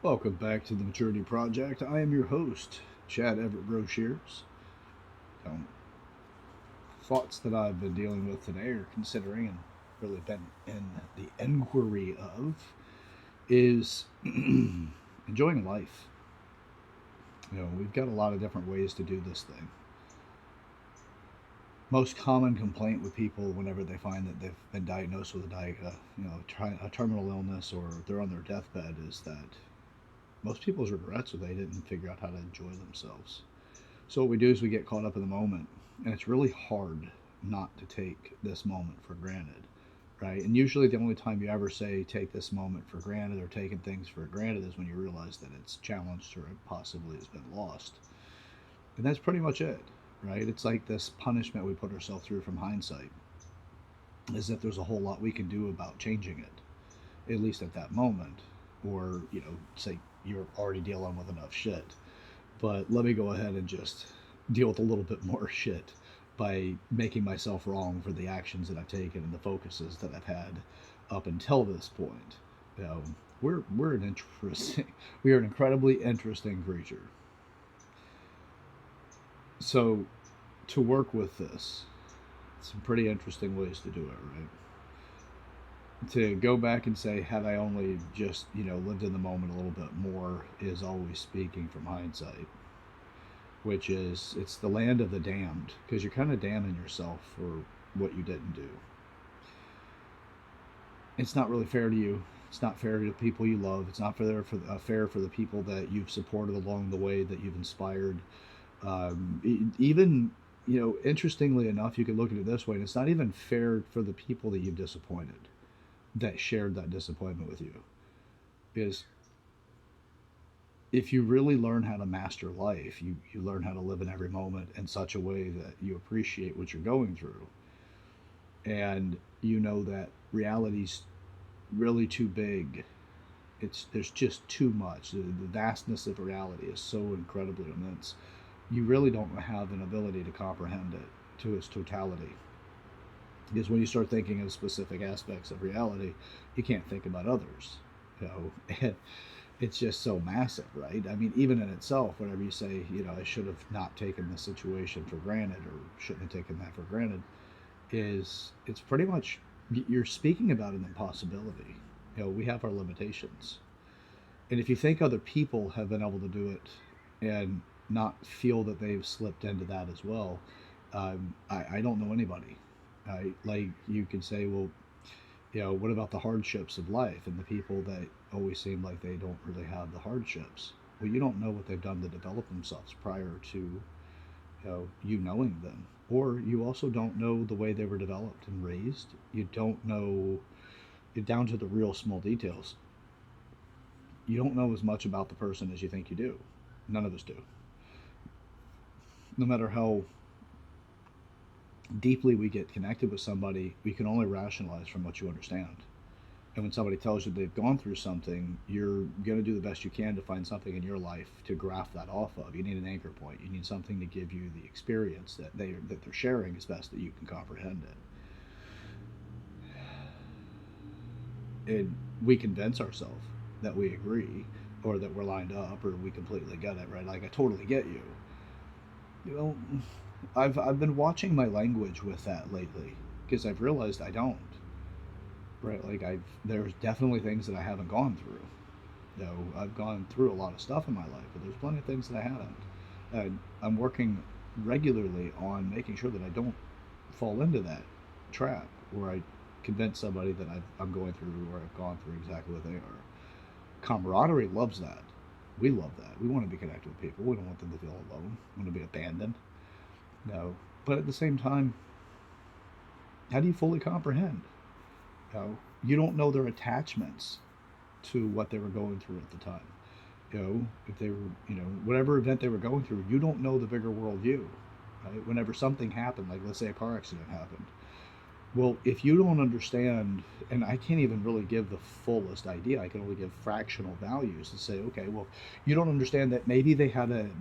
Welcome back to the Maturity Project. I am your host, Chad Everett Broshears. Um, Thoughts that I've been dealing with today or considering and really been in the inquiry of is enjoying life. We've got a lot of different ways to do this thing. Most common complaint with people whenever they find that they've been diagnosed with a terminal illness or they're on their deathbed is that most people's regrets are they didn't figure out how to enjoy themselves. So what we do is we get caught up in the moment, and it's really hard not to take this moment for granted, right? And usually the only time you ever say take this moment for granted or taking things for granted is when you realize that it's challenged or it possibly has been lost. And that's pretty much it, right? It's like this punishment we put ourselves through from hindsight is that there's a whole lot we can do about changing it, at least at that moment. Or, say you're already dealing with enough shit. But let me go ahead and just deal with a little bit more shit by making myself wrong for the actions that I've taken and the focuses that I've had up until this point. You know, we're an interesting, we are an incredibly interesting creature. So to work with this, some pretty interesting ways to do it, right? To go back and say, had I only just, lived in the moment a little bit more, is always speaking from hindsight, which is it's the land of the damned because you're kind of damning yourself for what you didn't do. It's not really fair to you. It's not fair to the people you love. It's not fair for the people that you've supported along the way, that you've inspired. Even, interestingly enough, you could look at it this way, and it's not even fair for the people that you've disappointed that shared that disappointment with you. Because if you really learn how to master life, you learn how to live in every moment in such a way that you appreciate what you're going through. And you know that reality's really too big. There's just too much. The vastness of reality is so incredibly immense. You really don't have an ability to comprehend it to its totality. Because when you start thinking of specific aspects of reality, you can't think about others. And it's just so massive, right? I mean, even in itself, whenever you say, I should have not taken this situation for granted or shouldn't have taken that for granted, it's pretty much you're speaking about an impossibility. We have our limitations. And if you think other people have been able to do it and not feel that they've slipped into that as well, I don't know anybody. Like you could say, well, what about the hardships of life and the people that always seem like they don't really have the hardships? Well, you don't know what they've done to develop themselves prior to you knowing them, or you also don't know the way they were developed and raised. You don't know it down to the real small details. You don't know as much about the person as you think you do. None of us do. No matter how deeply we get connected with somebody, we can only rationalize from what you understand. And when somebody tells you they've gone through something, you're going to do the best you can to find something in your life to graph that off of. You need an anchor point. You need something to give you the experience that they're sharing as best that you can comprehend it. And we convince ourselves that we agree or that we're lined up or we completely get it, right? Like, I totally get you. You know, I've been watching my language with that lately because I've realized I don't. Right, like there's definitely things that I haven't gone through. I've gone through a lot of stuff in my life, but there's plenty of things that I haven't. And I'm working regularly on making sure that I don't fall into that trap where I convince somebody that I'm going through or I've gone through exactly what they are. Camaraderie loves that. We love that. We want to be connected with people. We don't want them to feel alone. We want to be abandoned. No, but at the same time, how do you fully comprehend? You don't know their attachments to what they were going through at the time. If they were, whatever event they were going through, you don't know the bigger worldview. Right? Whenever something happened, like let's say a car accident happened, well, if you don't understand, and I can't even really give the fullest idea, I can only give fractional values and say, okay, well, you don't understand that maybe they had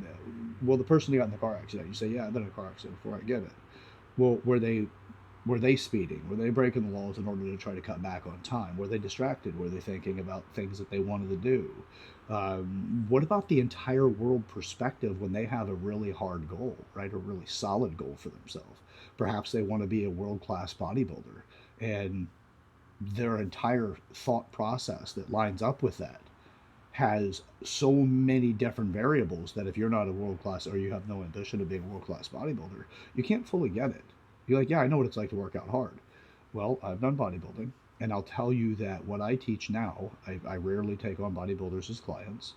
well, the person who got in the car accident, you say, yeah, I've been in a car accident before, I get it. Well, were Were they speeding? Were they breaking the laws in order to try to cut back on time? Were they distracted? Were they thinking about things that they wanted to do? What about the entire world perspective when they have a really hard goal, right? A really solid goal for themselves. Perhaps they want to be a world class bodybuilder, and their entire thought process that lines up with that has so many different variables that if you're not a world class or you have no ambition of being a world class bodybuilder, you can't fully get it. You're like, yeah, I know what it's like to work out hard. Well, I've done bodybuilding, and I'll tell you that what I teach now, I rarely take on bodybuilders as clients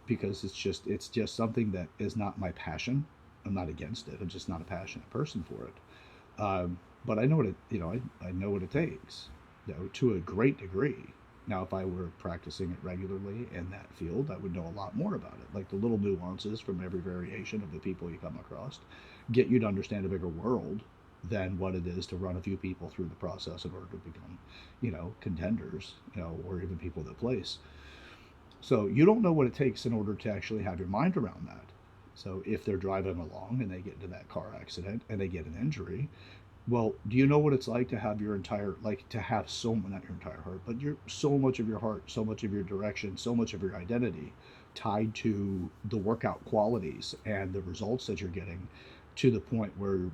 because it's just something that is not my passion. I'm not against it. I'm just not a passionate person for it. But I know what I know what it takes, to a great degree. Now, if I were practicing it regularly in that field, I would know a lot more about it. Like the little nuances from every variation of the people you come across get you to understand a bigger world than what it is to run a few people through the process in order to become, contenders, or even people that place. So you don't know what it takes in order to actually have your mind around that. So if they're driving along and they get into that car accident and they get an injury, well, do you know what it's like to have your entire, like to have so, not your entire heart, but your so much of your heart, so much of your direction, so much of your identity tied to the workout qualities and the results that you're getting, to the point where,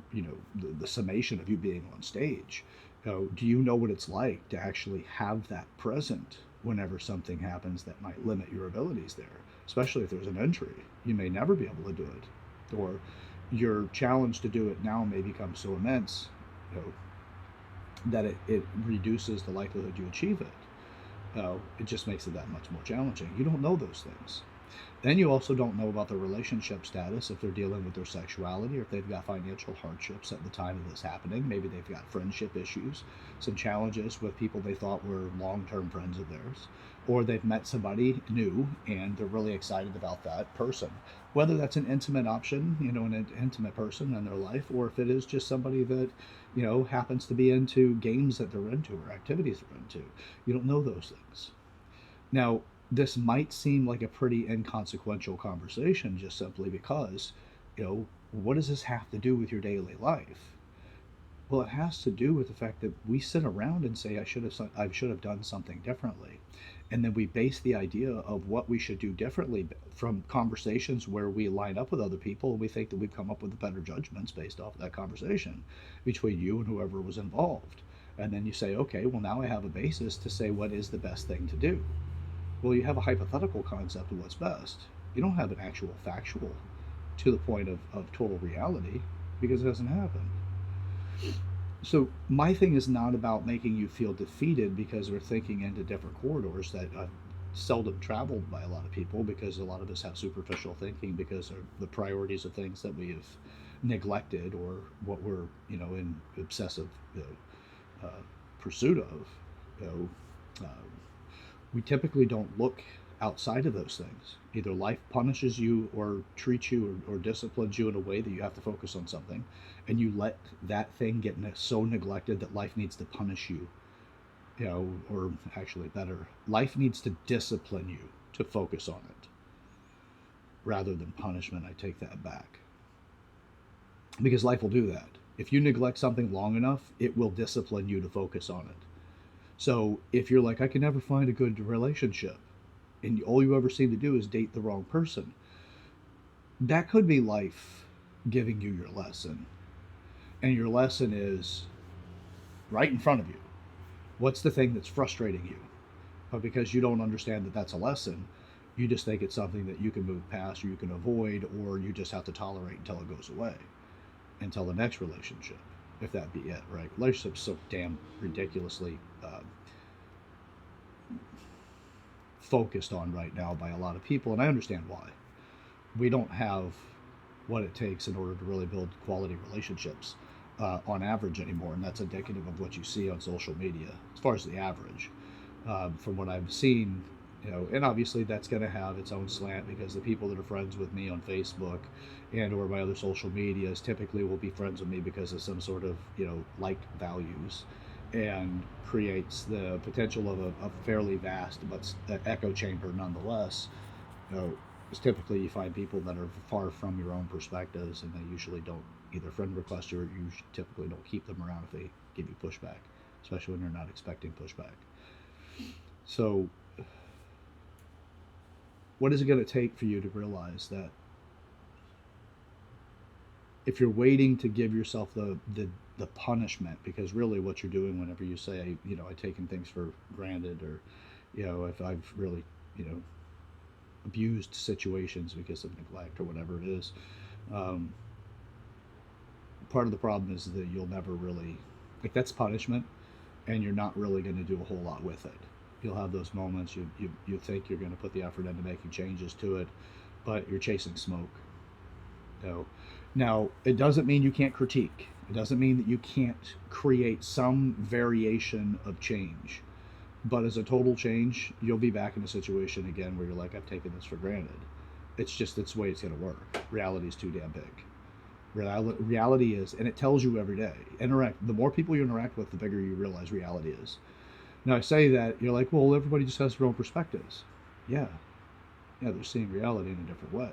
the summation of you being on stage. Do you know what it's like to actually have that present whenever something happens that might limit your abilities there, especially if there's an injury? You may never be able to do it, or your challenge to do it now may become so immense, you know, that it reduces the likelihood you achieve it. It just makes it that much more challenging. You don't know those things. Then you also don't know about their relationship status, if they're dealing with their sexuality, or if they've got financial hardships at the time of this happening. Maybe they've got friendship issues, some challenges with people they thought were long-term friends of theirs, or they've met somebody new and they're really excited about that person. Whether that's an intimate option, an intimate person in their life, or if it is just somebody that, happens to be into games that they're into or activities they're into. You don't know those things. Now, this might seem like a pretty inconsequential conversation just simply because, what does this have to do with your daily life? Well, it has to do with the fact that we sit around and say, I should have done something differently. And then we base the idea of what we should do differently from conversations where we line up with other people and we think that we've come up with better judgments based off of that conversation between you and whoever was involved. And then you say, okay, well, now I have a basis to say what is the best thing to do. Well, you have a hypothetical concept of what's best. You don't have an actual factual to the point of total reality, because it doesn't happen. So my thing is not about making you feel defeated because we're thinking into different corridors that I've seldom traveled by a lot of people, because a lot of us have superficial thinking because of the priorities of things that we have neglected, or what we're, in obsessive, pursuit of. You uh, we typically don't look outside of those things. Either life punishes you or treats you, or disciplines you in a way that you have to focus on something, and you let that thing get so neglected that life needs to punish you. Or actually better, life needs to discipline you to focus on it rather than punishment. I take that back. Because life will do that. If you neglect something long enough, it will discipline you to focus on it. So if you're like, I can never find a good relationship, and all you ever seem to do is date the wrong person, that could be life giving you your lesson. And your lesson is right in front of you. What's the thing that's frustrating you? But because you don't understand that that's a lesson, you just think it's something that you can move past, or you can avoid, or you just have to tolerate until it goes away, until the next relationship, if that be it, right? Relationships so damn ridiculously focused on right now by a lot of people, and I understand why. We don't have what it takes in order to really build quality relationships on average anymore, and that's indicative of what you see on social media as far as the average. From what I've seen, and obviously that's going to have its own slant, because the people that are friends with me on Facebook and or my other social medias typically will be friends with me because of some sort of like values, and creates the potential of a fairly vast but echo chamber nonetheless. Because typically you find people that are far from your own perspectives, and they usually don't either friend request you, or you typically don't keep them around if they give you pushback, especially when you're not expecting pushback. So, what is it going to take for you to realize that if you're waiting to give yourself the punishment, because really what you're doing whenever you say, I've taken things for granted, or, if I've really, abused situations because of neglect or whatever it is, um, part of the problem is that you'll never really, like, that's punishment, and you're not really going to do a whole lot with it. You'll have those moments, you think you're going to put the effort into making changes to it, but you're chasing smoke. So, now, it doesn't mean you can't critique. It doesn't mean that you can't create some variation of change. But as a total change, you'll be back in a situation again where you're like, I've taken this for granted. It's just it's the way it's going to work. Reality is too damn big. Reality is, and it tells you every day. The more people you interact with, the bigger you realize reality is. Now, I say that, you're like, well, everybody just has their own perspectives. Yeah. Yeah, they're seeing reality in a different way.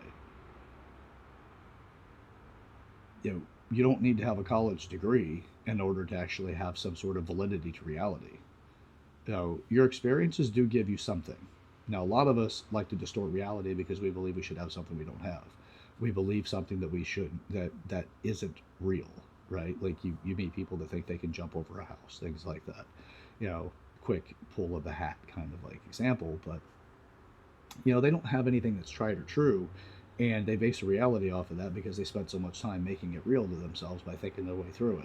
You don't need to have a college degree in order to actually have some sort of validity to reality. Your experiences do give you something. Now, a lot of us like to distort reality because we believe we should have something we don't have. We believe something that we shouldn't, that isn't real, right? Like, you meet people that think they can jump over a house, things like that. Quick pull of the hat kind of like example, but they don't have anything that's tried or true, and they base a reality off of that because they spent so much time making it real to themselves by thinking their way through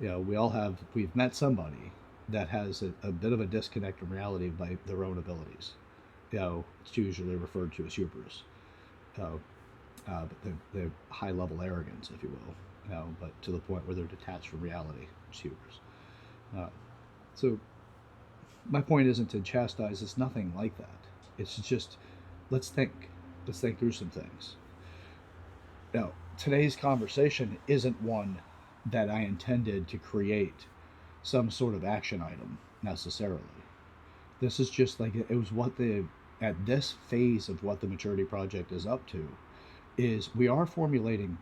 it. We've met somebody that has a bit of a disconnect from reality by their own abilities. It's usually referred to as hubris, but the high level arrogance, if you will. But to the point where they're detached from reality, it's hubris. Uh, so my point isn't to chastise. It's nothing like that. It's just, let's think. Let's think through some things. Now, today's conversation isn't one that I intended to create some sort of action item necessarily. This is just like, it was at this phase of what the Maturity Project is up to, is we are formulating,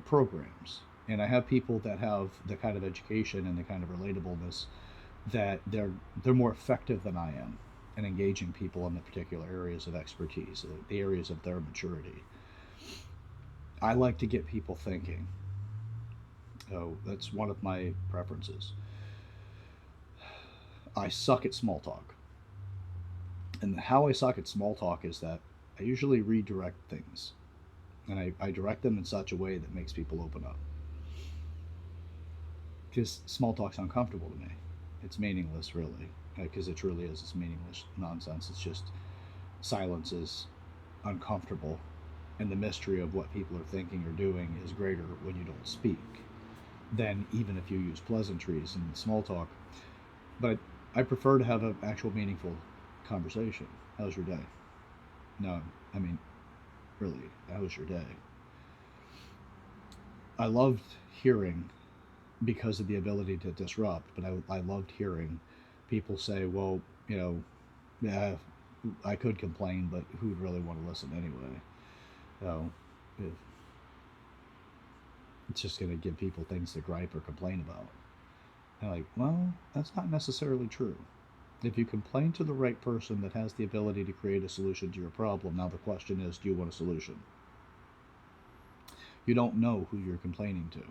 programs. And I have people that have the kind of education and the kind of relatableness that they're more effective than I am in engaging people in the particular areas of expertise, the areas of their maturity. I like to get people thinking. Oh, that's one of my preferences. I suck at small talk. And how I suck at small talk is that I usually redirect things. And I direct them in such a way that makes people open up. Because small talk's uncomfortable to me. It's meaningless, really. Because it truly is. It's meaningless nonsense. It's just, silence is uncomfortable. And the mystery of what people are thinking or doing is greater when you don't speak than even if you use pleasantries and small talk. But I prefer to have an actual meaningful conversation. How's your day? No, I mean, really, how was your day? I loved hearing, because of the ability to disrupt, but I loved hearing people say, well, yeah, I could complain, but who'd really want to listen anyway? So, it's just going to give people things to gripe or complain about. And like, well, that's not necessarily true. If you complain to the right person that has the ability to create a solution to your problem, now the question is, do you want a solution? You don't know who you're complaining to.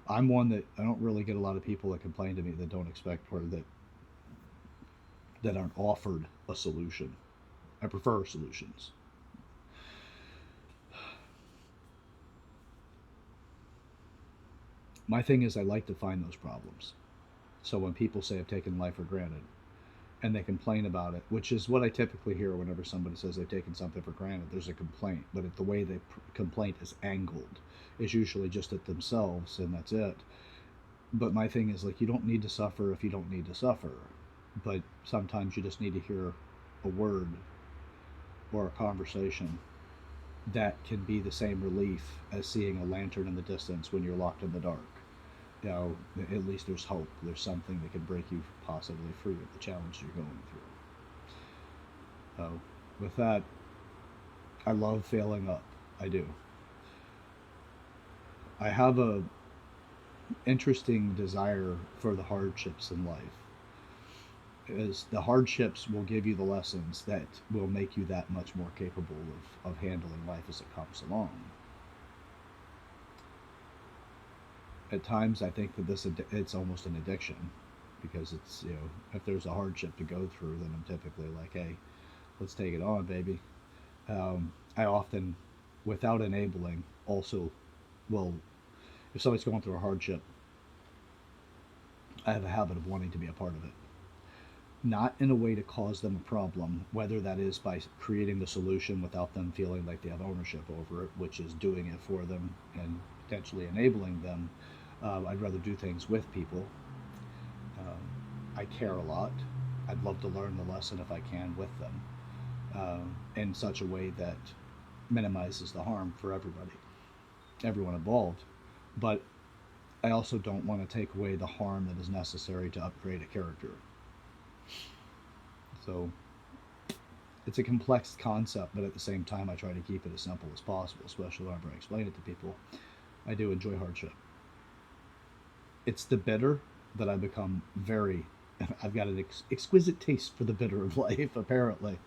I'm one that I don't really get a lot of people that complain to me that don't expect, or that aren't offered a solution. I prefer solutions. My thing is, I like to find those problems. So when people say I've taken life for granted, and they complain about it, which is what I typically hear whenever somebody says they've taken something for granted. There's a complaint, but the way the complaint is angled is usually just at themselves, and that's it. But my thing is, like, you don't need to suffer if you don't need to suffer. But sometimes you just need to hear a word or a conversation that can be the same relief as seeing a lantern in the distance when you're locked in the dark. At least there's hope. There's something that can break you possibly free of the challenge you're going through. With that, I love failing up. I do. I have interesting desire for the hardships in life is the hardships will give you the lessons that will make you that much more capable of handling life as it comes along. At times, I think that it's almost an addiction because it's, if there's a hardship to go through, then I'm typically like, hey, let's take it on, baby. I often, without enabling, also will, if somebody's going through a hardship, I have a habit of wanting to be a part of it. Not in a way to cause them a problem, whether that is by creating the solution without them feeling like they have ownership over it, which is doing it for them and potentially enabling them. I'd rather do things with people. I care a lot. I'd love to learn the lesson if I can with them in such a way that minimizes the harm for everybody, everyone involved. But I also don't want to take away the harm that is necessary to upgrade a character. So it's a complex concept, but at the same time, I try to keep it as simple as possible, especially whenever I explain it to people. I do enjoy hardship. It's the bitter that I become very. I've got an exquisite taste for the bitter of life, apparently,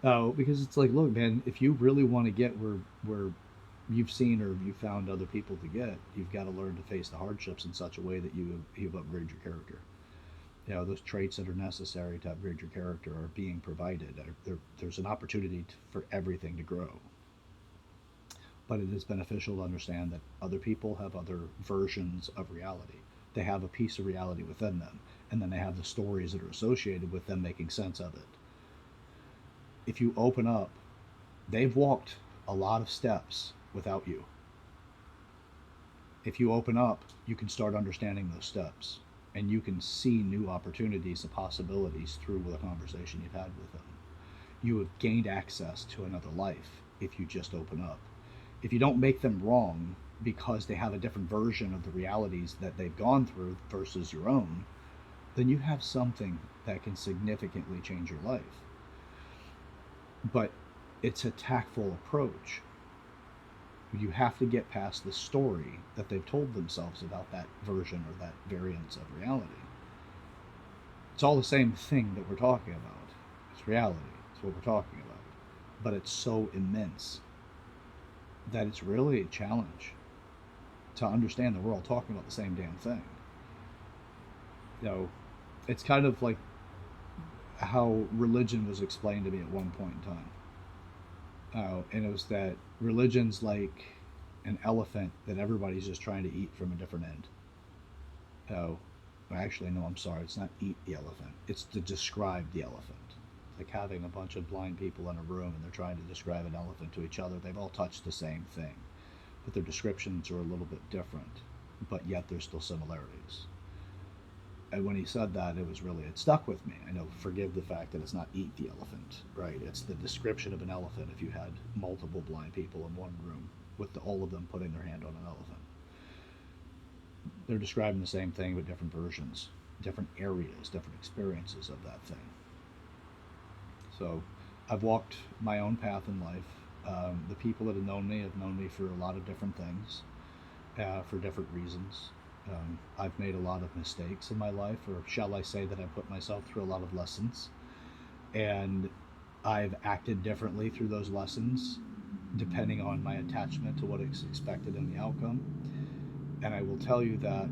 because it's like, look, man, if you really want to get where you've seen or you've found other people to get, you've got to learn to face the hardships in such a way that you've upgraded your character. Those traits that are necessary to upgrade your character are being provided. There's an opportunity for everything to grow. But it is beneficial to understand that other people have other versions of reality. They have a piece of reality within them, and then they have the stories that are associated with them making sense of it. If you open up, they've walked a lot of steps without you. If you open up, you can start understanding those steps, and you can see new opportunities and possibilities through the conversation you've had with them. You have gained access to another life if you just open up. If you don't make them wrong because they have a different version of the realities that they've gone through versus your own, then you have something that can significantly change your life. But it's a tactful approach. You have to get past the story that they've told themselves about that version or that variance of reality. It's all the same thing that we're talking about. It's reality. It's what we're talking about. But it's so immense that it's really a challenge to understand that we're all talking about the same damn thing. It's kind of like how religion was explained to me at one point in time. And it was that religion's like an elephant that everybody's just trying to eat from a different end. Oh, actually, no, I'm sorry. It's not eat the elephant. It's to describe the elephant. It's like having a bunch of blind people in a room and they're trying to describe an elephant to each other. They've all touched the same thing, but their descriptions are a little bit different, but yet there's still similarities. And when he said that, it stuck with me. I know, forgive the fact that it's not eat the elephant, right? It's the description of an elephant if you had multiple blind people in one room with all of them putting their hand on an elephant. They're describing the same thing, but different versions, different areas, different experiences of that thing. So I've walked my own path in life. The people that have known me for a lot of different things, for different reasons. I've made a lot of mistakes in my life, or shall I say that I've put myself through a lot of lessons. And I've acted differently through those lessons, depending on my attachment to what is expected in the outcome. And I will tell you that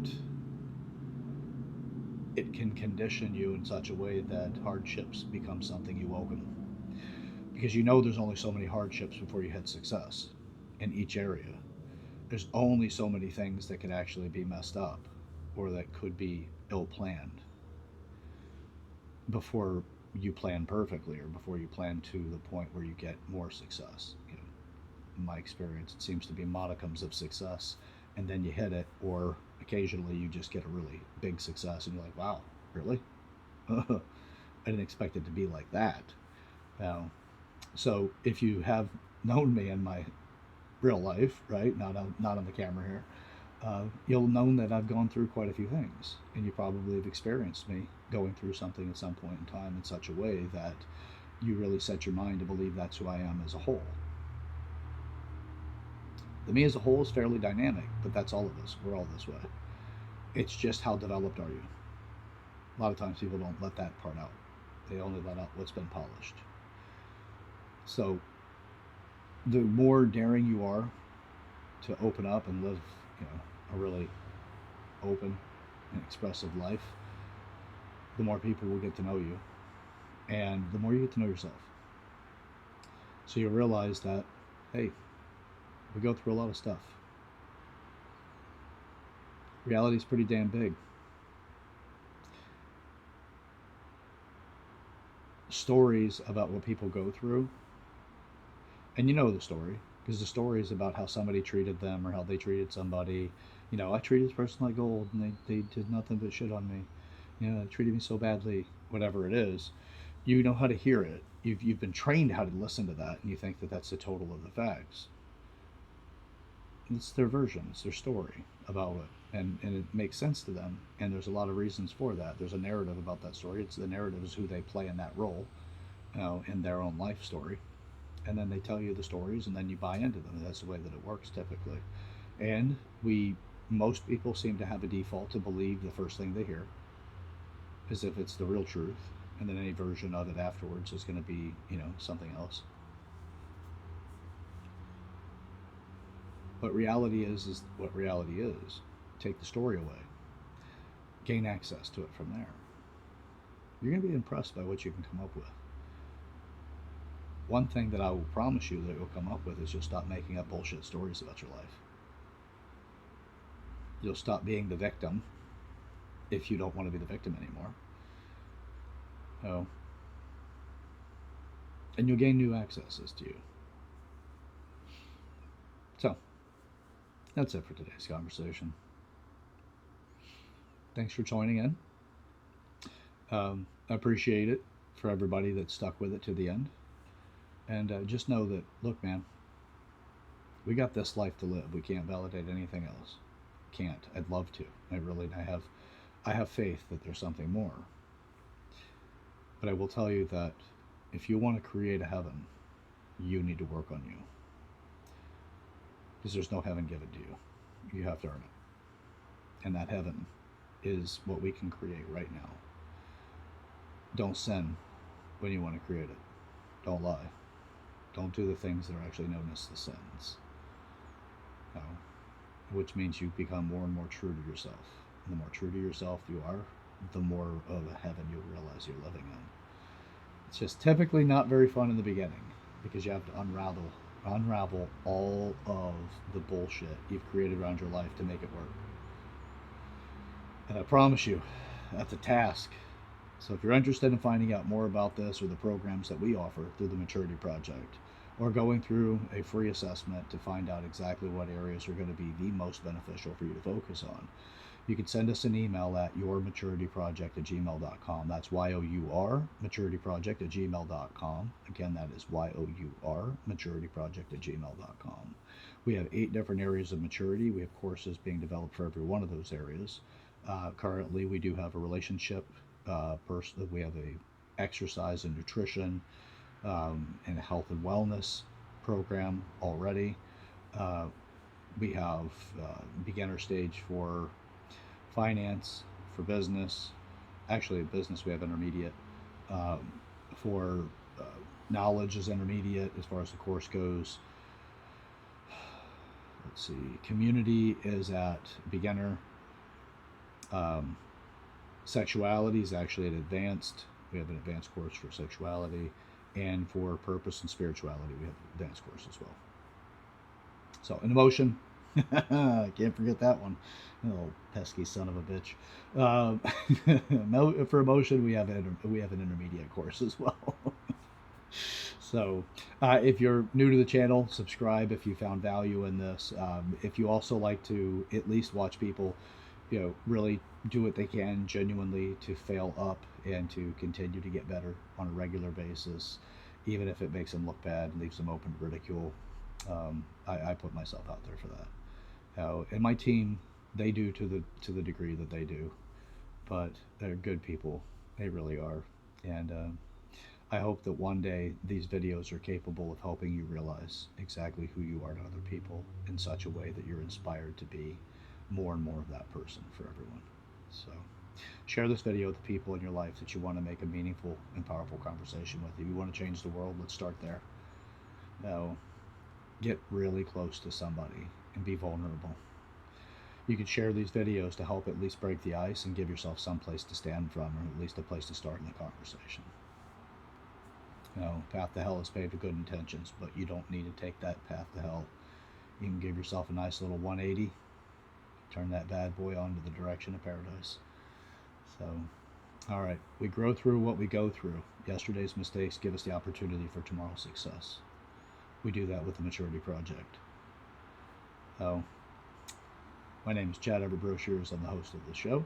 it can condition you in such a way that hardships become something you welcome. Because there's only so many hardships before you hit success in each area. There's only so many things that could actually be messed up or that could be ill planned before you plan perfectly or before you plan to the point where you get more success. In my experience, it seems to be modicums of success and then you hit it, or occasionally you just get a really big success and you're like, wow, really? I didn't expect it to be like that. So if you have known me in my real life, right, not on the camera here, you'll know that I've gone through quite a few things, and you probably have experienced me going through something at some point in time in such a way that you really set your mind to believe that's who I am as a whole. The me as a whole is fairly dynamic, but that's all of us. We're all this way. It's just how developed are you. A lot of times people don't let that part out. They only let out what's been polished. So the more daring you are to open up and live, a really open and expressive life, the more people will get to know you, and the more you get to know yourself. So you realize that, hey, we go through a lot of stuff. Reality is pretty damn big. Stories about what people go through, and you know the story, because the story is about how somebody treated them or how they treated somebody. I treated this person like gold, and they did nothing but shit on me. They treated me so badly. Whatever it is, you know how to hear it. You've been trained how to listen to that, and you think that that's the total of the facts. It's their version, it's their story about it, and it makes sense to them. And there's a lot of reasons for that. There's a narrative about that story. It's the narrative is who they play in that role, in their own life story. And then they tell you the stories, and then you buy into them. That's the way that it works typically. And most people seem to have a default to believe the first thing they hear, as if it's the real truth, and then any version of it afterwards is going to be, something else. But reality is what reality is. Take the story away, gain access to it from there. You're going to be impressed by what you can come up with. One thing that I will promise you that you'll come up with is you'll stop making up bullshit stories about your life. You'll stop being the victim if you don't want to be the victim anymore. Oh. And you'll gain new accesses to you. So, that's it for today's conversation. Thanks for joining in. I appreciate it for everybody that stuck with it to the end. And just know that, look, man, we got this life to live. We can't validate anything else. Can't. I'd love to. I have faith that there's something more. But I will tell you that if you want to create a heaven, you need to work on you. Because there's no heaven given to you. You have to earn it. And that heaven is what we can create right now. Don't sin when you want to create it. Don't lie. Don't do the things that are actually known as the sins. No. Which means you become more and more true to yourself. And the more true to yourself you are, the more of a heaven you'll realize you're living in. It's just typically not very fun in the beginning, because you have to unravel all of the bullshit you've created around your life to make it work. And I promise you, that's a task. So if you're interested in finding out more about this or the programs that we offer through the Maturity Project, or going through a free assessment to find out exactly what areas are going to be the most beneficial for you to focus on, you can send us an email at yourmaturityproject@gmail.com. That's YOUR maturityproject@gmail.com. Again, that is YOUR maturityproject@gmail.com. We have 8 different areas of maturity. We have courses being developed for every one of those areas. Currently, we do have a relationship person. We have a exercise and nutrition and a health and wellness program already. We have beginner stage for finance, for business. Actually, business we have intermediate. For knowledge is intermediate as far as the course goes. Let's see. Community is at beginner. Sexuality is actually an advanced. We have an advanced course for sexuality, and for purpose and spirituality, we have an advanced course as well. So, an emotion, I can't forget that one. Oh, pesky son of a bitch. For emotion, we have an intermediate course as well. So, if you're new to the channel, subscribe if you found value in this. If you also like to at least watch people, really do what they can genuinely to fail up and to continue to get better on a regular basis, even if it makes them look bad and leaves them open to ridicule. I put myself out there for that. And my team, they do to the degree that they do, but they're good people. They really are. And I hope that one day these videos are capable of helping you realize exactly who you are to other people in such a way that you're inspired to be more and more of that person for everyone. So share this video with the people in your life that you want to make a meaningful and powerful conversation with. If you want to change the world, let's start there. Now, get really close to somebody and be vulnerable. You can share these videos to help at least break the ice and give yourself some place to stand from, or at least a place to start in the conversation. Path to hell is paved with good intentions, but you don't need to take that path to hell. You can give yourself a nice little 180, turn that bad boy onto the direction of paradise. So, all right, we grow through what we go through. Yesterday's mistakes give us the opportunity for tomorrow's success. We do that with the Maturity Project. So, my name is Chad Everett Brochures. I'm the host of the show,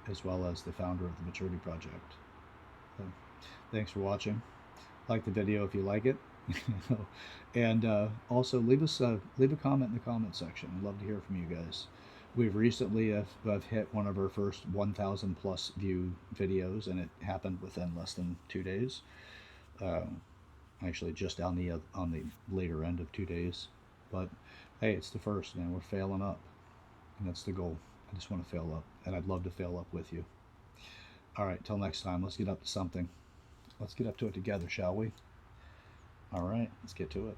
as well as the founder of the Maturity Project. So, thanks for watching. Like the video if you like it. And also leave a comment in the comment section. I'd love to hear from you guys. We've recently have hit one of our first 1,000 plus view videos, and it happened within less than 2 days. Actually, just on the later end of 2 days. But hey, it's the first, man. We're failing up, and that's the goal. I just want to fail up, and I'd love to fail up with you. All right, till next time. Let's get up to something. Let's get up to it together, shall we? All right, let's get to it.